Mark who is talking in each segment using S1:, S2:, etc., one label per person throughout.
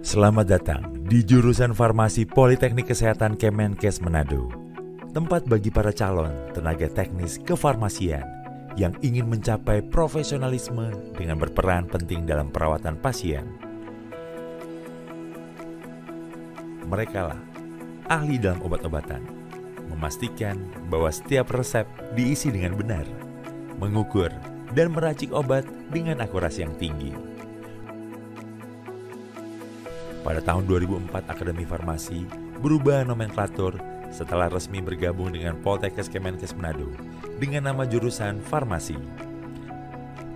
S1: Selamat datang di jurusan Farmasi Politeknik Kesehatan Kemenkes Manado, tempat bagi para calon tenaga teknis kefarmasian yang ingin mencapai profesionalisme dengan berperan penting dalam perawatan pasien. Mereka lah ahli dalam obat-obatan, memastikan bahwa setiap resep diisi dengan benar, mengukur dan meracik obat dengan akurasi yang tinggi. Pada tahun 2004, Akademi Farmasi berubah nomenklatur setelah resmi bergabung dengan Poltekkes Kemenkes Manado dengan nama jurusan Farmasi.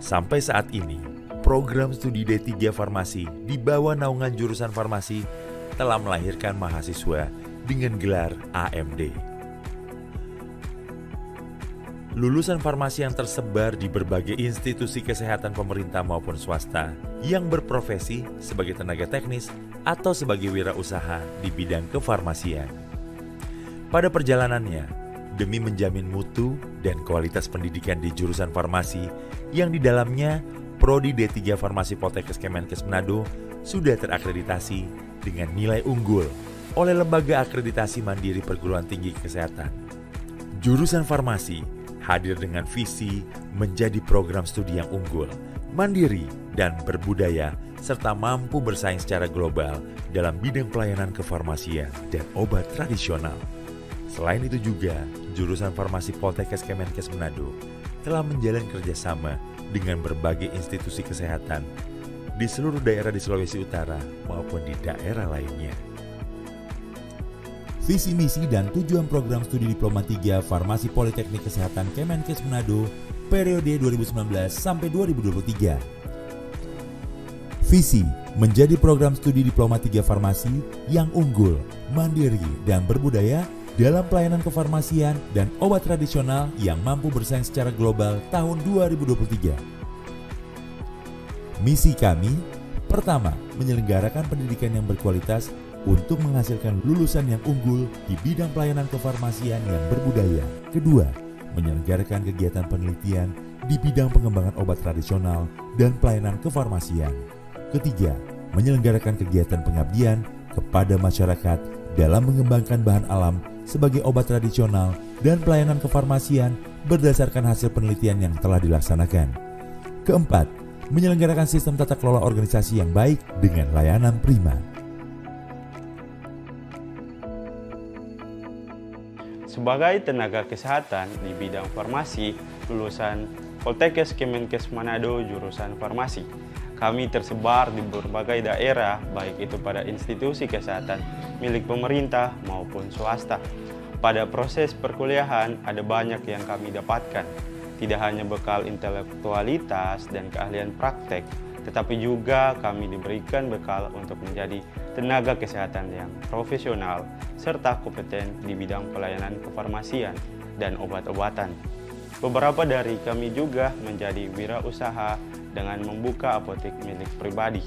S1: Sampai saat ini, program studi D3 Farmasi di bawah naungan jurusan Farmasi telah melahirkan mahasiswa dengan gelar AMD. Lulusan farmasi yang tersebar di berbagai institusi kesehatan pemerintah maupun swasta yang berprofesi sebagai tenaga teknis atau sebagai wirausaha di bidang kefarmasian. Pada perjalanannya, demi menjamin mutu dan kualitas pendidikan di jurusan farmasi yang di dalamnya Prodi D3 Farmasi Poltekkes Kemenkes Manado sudah terakreditasi dengan nilai unggul oleh Lembaga Akreditasi Mandiri Perguruan Tinggi Kesehatan. Jurusan farmasi hadir dengan visi menjadi program studi yang unggul, mandiri, dan berbudaya, serta mampu bersaing secara global dalam bidang pelayanan kefarmasian dan obat tradisional. Selain itu juga, jurusan Farmasi Poltekkes Kemenkes Manado telah menjalin kerjasama dengan berbagai institusi kesehatan di seluruh daerah di Sulawesi Utara maupun di daerah lainnya. Visi misi dan tujuan program studi Diploma 3 Farmasi Politeknik Kesehatan Kemenkes Manado periode 2019 sampai 2023. Visi menjadi program studi Diploma 3 Farmasi yang unggul, mandiri, dan berbudaya dalam pelayanan kefarmasian dan obat tradisional yang mampu bersaing secara global tahun 2023. Misi kami, pertama, menyelenggarakan pendidikan yang berkualitas untuk menghasilkan lulusan yang unggul di bidang pelayanan kefarmasian yang berbudaya. Kedua, menyelenggarakan kegiatan penelitian di bidang pengembangan obat tradisional dan pelayanan kefarmasian. Ketiga, menyelenggarakan kegiatan pengabdian kepada masyarakat dalam mengembangkan bahan alam sebagai obat tradisional dan pelayanan kefarmasian berdasarkan hasil penelitian yang telah dilaksanakan. Keempat, menyelenggarakan sistem tata kelola organisasi yang baik dengan layanan prima.
S2: Sebagai tenaga kesehatan di bidang farmasi, lulusan Poltekkes Kemenkes Manado jurusan farmasi. Kami tersebar di berbagai daerah, baik itu pada institusi kesehatan milik pemerintah maupun swasta. Pada proses perkuliahan, ada banyak yang kami dapatkan. Tidak hanya bekal intelektualitas dan keahlian praktek, tetapi juga kami diberikan bekal untuk menjadi tenaga kesehatan yang profesional serta kompeten di bidang pelayanan kefarmasian dan obat-obatan. Beberapa dari kami juga menjadi wirausaha dengan membuka apotek milik pribadi.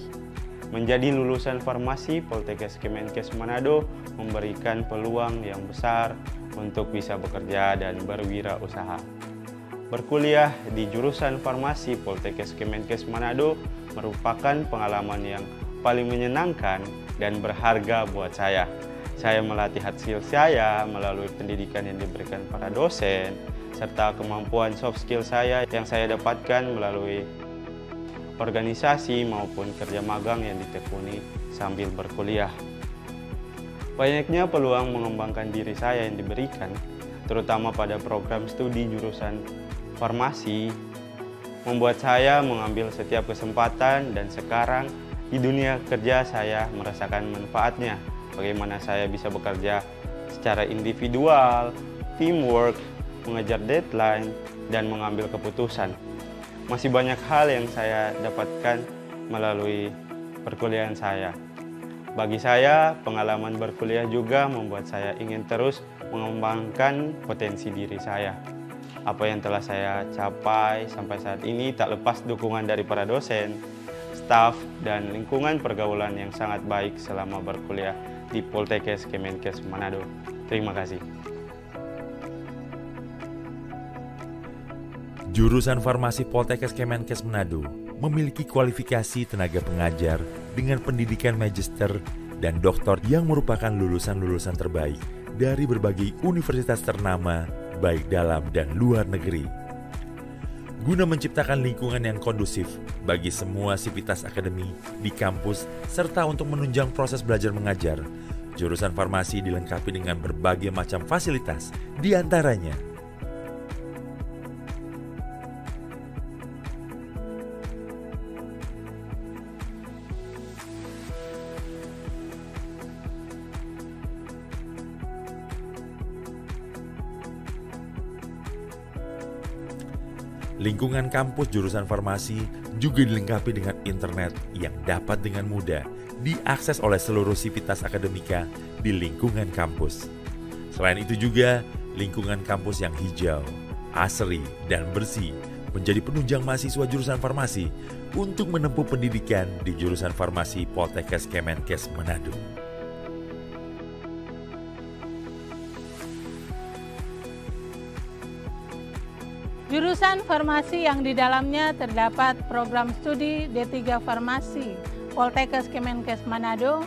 S2: Menjadi lulusan farmasi Poltekkes Kemenkes Manado memberikan peluang yang besar untuk bisa bekerja dan berwirausaha. Berkuliah di jurusan farmasi Poltekkes Kemenkes Manado merupakan pengalaman yang paling menyenangkan dan berharga buat saya. Saya melatih hard skill saya melalui pendidikan yang diberikan para dosen, serta kemampuan soft skill saya yang saya dapatkan melalui organisasi maupun kerja magang yang ditekuni sambil berkuliah. Banyaknya peluang mengembangkan diri saya yang diberikan, terutama pada program studi jurusan farmasi, membuat saya mengambil setiap kesempatan dan sekarang di dunia kerja saya merasakan manfaatnya. Bagaimana saya bisa bekerja secara individual, teamwork, mengejar deadline, dan mengambil keputusan. Masih banyak hal yang saya dapatkan melalui perkuliahan saya. Bagi saya, pengalaman berkuliah juga membuat saya ingin terus mengembangkan potensi diri saya. Apa yang telah saya capai sampai saat ini tak lepas dukungan dari para dosen, staf, dan lingkungan pergaulan yang sangat baik selama berkuliah di Poltekkes Kemenkes Manado. Terima kasih.
S1: Jurusan Farmasi Poltekkes Kemenkes Manado memiliki kualifikasi tenaga pengajar dengan pendidikan magister dan doktor yang merupakan lulusan-lulusan terbaik dari berbagai universitas ternama baik dalam dan luar negeri. Guna menciptakan lingkungan yang kondusif bagi semua sivitas akademi di kampus serta untuk menunjang proses belajar mengajar, jurusan farmasi dilengkapi dengan berbagai macam fasilitas, di antaranya lingkungan kampus jurusan farmasi juga dilengkapi dengan internet yang dapat dengan mudah diakses oleh seluruh sivitas akademika di lingkungan kampus. Selain itu juga, lingkungan kampus yang hijau, asri, dan bersih menjadi penunjang mahasiswa jurusan farmasi untuk menempuh pendidikan di jurusan farmasi Poltekkes Kemenkes Manado.
S3: Jurusan farmasi yang di dalamnya terdapat program studi D3 Farmasi Poltekkes Kemenkes Manado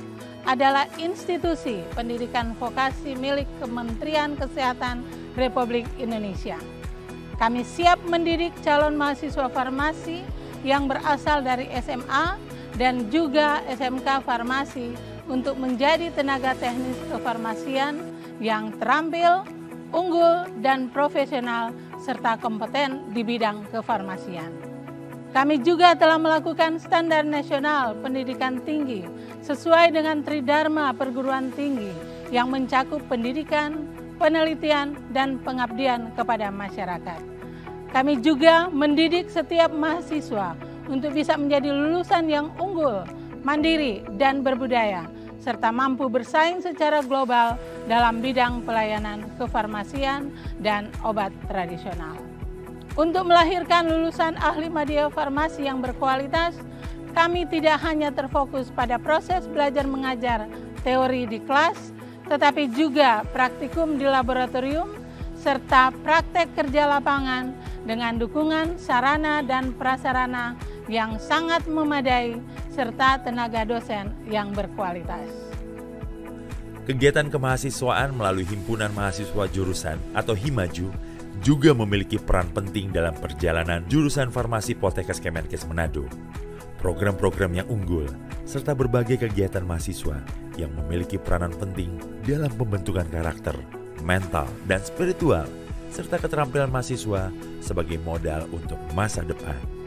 S3: adalah institusi pendidikan vokasi milik Kementerian Kesehatan Republik Indonesia. Kami siap mendidik calon mahasiswa farmasi yang berasal dari SMA dan juga SMK Farmasi untuk menjadi tenaga teknis kefarmasian yang terampil, unggul, dan profesional serta kompeten di bidang kefarmasian. Kami juga telah melakukan standar nasional pendidikan tinggi sesuai dengan Tridharma Perguruan Tinggi yang mencakup pendidikan, penelitian, dan pengabdian kepada masyarakat. Kami juga mendidik setiap mahasiswa untuk bisa menjadi lulusan yang unggul, mandiri, dan berbudaya, serta mampu bersaing secara global dalam bidang pelayanan kefarmasian dan obat tradisional. Untuk melahirkan lulusan ahli media farmasi yang berkualitas, kami tidak hanya terfokus pada proses belajar mengajar teori di kelas, tetapi juga praktikum di laboratorium, serta praktek kerja lapangan dengan dukungan sarana dan prasarana yang sangat memadai, serta tenaga dosen yang berkualitas.
S1: Kegiatan kemahasiswaan melalui Himpunan Mahasiswa Jurusan atau HIMAJU juga memiliki peran penting dalam perjalanan jurusan farmasi Poltekkes Kemenkes Manado. Program-program yang unggul, serta berbagai kegiatan mahasiswa yang memiliki peranan penting dalam pembentukan karakter, mental, dan spiritual, serta keterampilan mahasiswa sebagai modal untuk masa depan.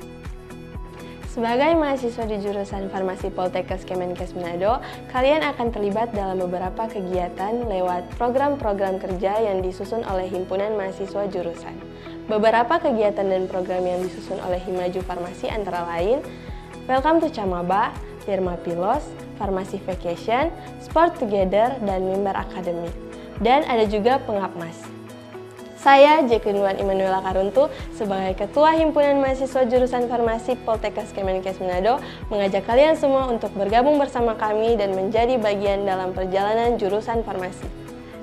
S4: Sebagai mahasiswa di jurusan Farmasi Poltekkes Kemenkes Manado, kalian akan terlibat dalam beberapa kegiatan lewat program-program kerja yang disusun oleh Himpunan Mahasiswa Jurusan. Beberapa kegiatan dan program yang disusun oleh Himaju Farmasi antara lain Welcome to Camaba, Derma Pilos, Farmasi Vacation, Sport Together, dan Mimbar Academy. Dan ada juga Pengapmas. Saya, Jacqueline Immanuela Karuntu, sebagai Ketua Himpunan Mahasiswa Jurusan Farmasi Poltekkes Kemenkes Manado, mengajak kalian semua untuk bergabung bersama kami dan menjadi bagian dalam perjalanan jurusan farmasi.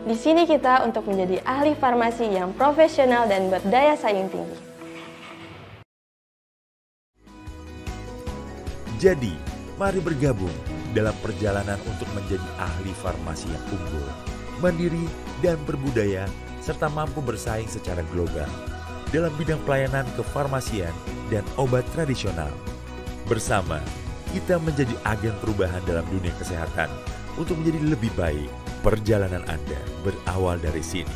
S4: Di sini kita untuk menjadi ahli farmasi yang profesional dan berdaya saing tinggi.
S1: Jadi, mari bergabung dalam perjalanan untuk menjadi ahli farmasi yang unggul, mandiri, dan berbudaya, serta mampu bersaing secara global dalam bidang pelayanan kefarmasian dan obat tradisional. Bersama, kita menjadi agen perubahan dalam dunia kesehatan untuk menjadi lebih baik. Perjalanan Anda berawal dari sini.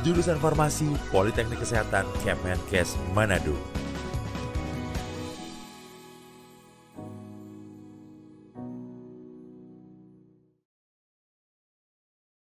S1: Jurusan Farmasi Politeknik Kesehatan Kemenkes Manado.